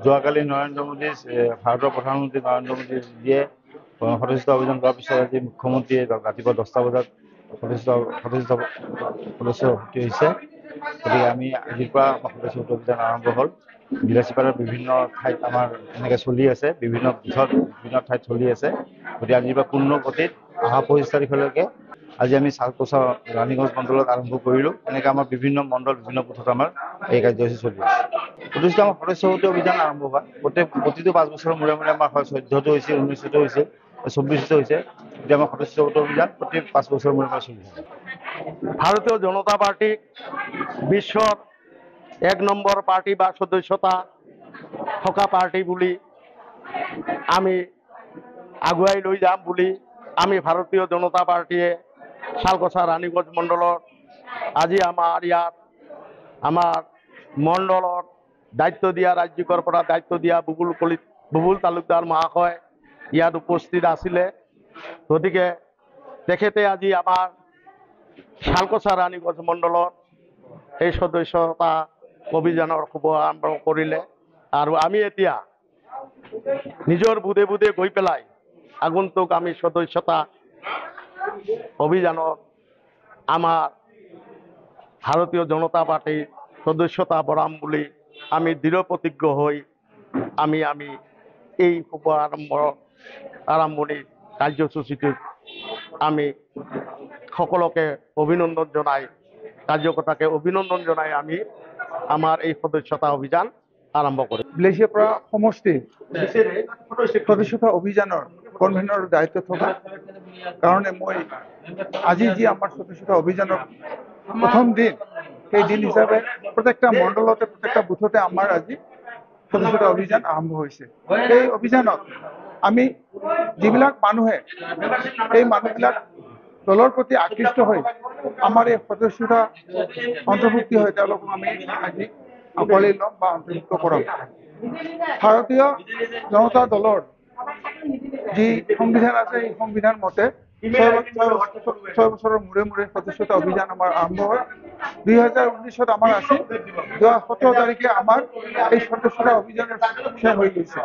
যোৱাকালি নৰেন্দ্ৰ মোদী ভাৰতৰ প্ৰধানমন্ত্ৰী নৰেন্দ্ৰ মোদীয়ে সদস্যতা অভিযান কৰাৰ পিছত আজি মুখ্যমন্ত্ৰীয়ে ৰাতিপুৱা 10টা বজাত সদস্য ভৰ্তি হৈছে। গতিকে আমি আজিৰ পৰা সদস্য ভৰ্তি অভিযান আৰম্ভ হ'ল। বিলাচীপাৰাৰ বিভিন্ন ঠাইত আমাৰ এনেকৈ চলি আছে, বিভিন্ন বুথত বিভিন্ন ঠাইত চলি আছে। গতিকে আজিৰ পৰা পূৰ্ণ গতিত অহা 25 তাৰিখলৈকে আজি আমি চালকোচা ৰাণীগঞ্জ মণ্ডলত আৰম্ভ কৰিলোঁ। এনেকৈ আমাৰ বিভিন্ন মণ্ডল বিভিন্ন বুথত আমাৰ এই কাৰ্যসূচী চলি আছে। উদ্দেশ্য আমাৰ সদস্য ভৰ্তি অভিযান আৰম্ভ হোৱা প্ৰতিটো 5 বছৰৰ মূৰে মূৰে আমাৰ 14টো হৈছিল, 19টো হৈছিল, 24টো হৈছে। এতিয়া আমাৰ সদস্য ভৰ্তি অভিযান প্ৰতি 5 বছৰৰ মূৰে মূৰে চলি আছে। ভাৰতীয় জনতা পাৰ্টি বিশ্বৰ 1 নম্বৰ পাৰ্টি বা সদস্যতা থকা পাৰ্টি বুলি আমি আগুৱাই লৈ যাম বুলি আমি ভাৰতীয় জনতা পাৰ্টিয়ে শালকোচা ৰানীগঞ্জ মণ্ডলত আজি আমাৰ ইয়াত আমাৰ মণ্ডলত দায়িত্ব দিয়া ৰাজ্যিকৰ পৰা দায়িত্ব দিয়া বুবুল তালুকদাৰ মহাশয় ইয়াত উপস্থিত আছিলে। গতিকে তেখেতে আজি আমাৰ শালকোচা ৰাণীগঞ্জ মণ্ডলত এই সদস্যতা অভিযানৰ শুভাৰম্ভ কৰিলে আৰু আমি এতিয়া নিজৰ বুধে বুধে গৈ পেলাই আগন্তুক আমি সদস্যতা অভিযানত আমাৰ ভাৰতীয় জনতা পাৰ্টিৰ সদস্যতা বঢ়াম বুলি আমি দৃঢ় প্ৰতিজ্ঞ হৈ আমি এই আৰম্ভণি কাৰ্যসূচীটোত আমি সকলোকে অভিনন্দন জনাই কাৰ্যকৰ্তাকে অভিনন্দন জনাই আমি আমাৰ এই সদস্যতা অভিযান আৰম্ভ কৰিম। বিলাচীপাৰা সমষ্টি সদস্যতা অভিযানৰ কনভেনৰ দায়িত্ব থকা কাৰণে মই আজি যি আমাৰ সদস্যতা অভিযানৰ প্ৰথম দিন সেই দিন হিচাপে প্ৰত্যেকটা মণ্ডলতে প্ৰত্যেকটা বুথতে আমাৰ আজি সদস্যতা অভিযান আৰম্ভ হৈছে। এই অভিযানত আমি যিবিলাক মানুহে এই মানুহবিলাক দলৰ প্ৰতি আকৃষ্ট হৈ আমাৰ এই সদস্যতা অন্তৰ্ভুক্তি হয় তেওঁলোকক আমি আজি আঁকোৱালি ল'ম বা অন্তৰ্ভুক্ত কৰাম। ভাৰতীয় জনতা দলৰ যি সংবিধান আছে এই সংবিধান মতে 6 বছৰৰ মূৰে মূৰে সদস্যতা অভিযান আমাৰ আৰম্ভ হয়। 2019ত আমাৰ আছিল, যোৱা 17 তাৰিখে আমাৰ এই সদস্যতা অভিযানৰ শেষ হৈ গৈছে।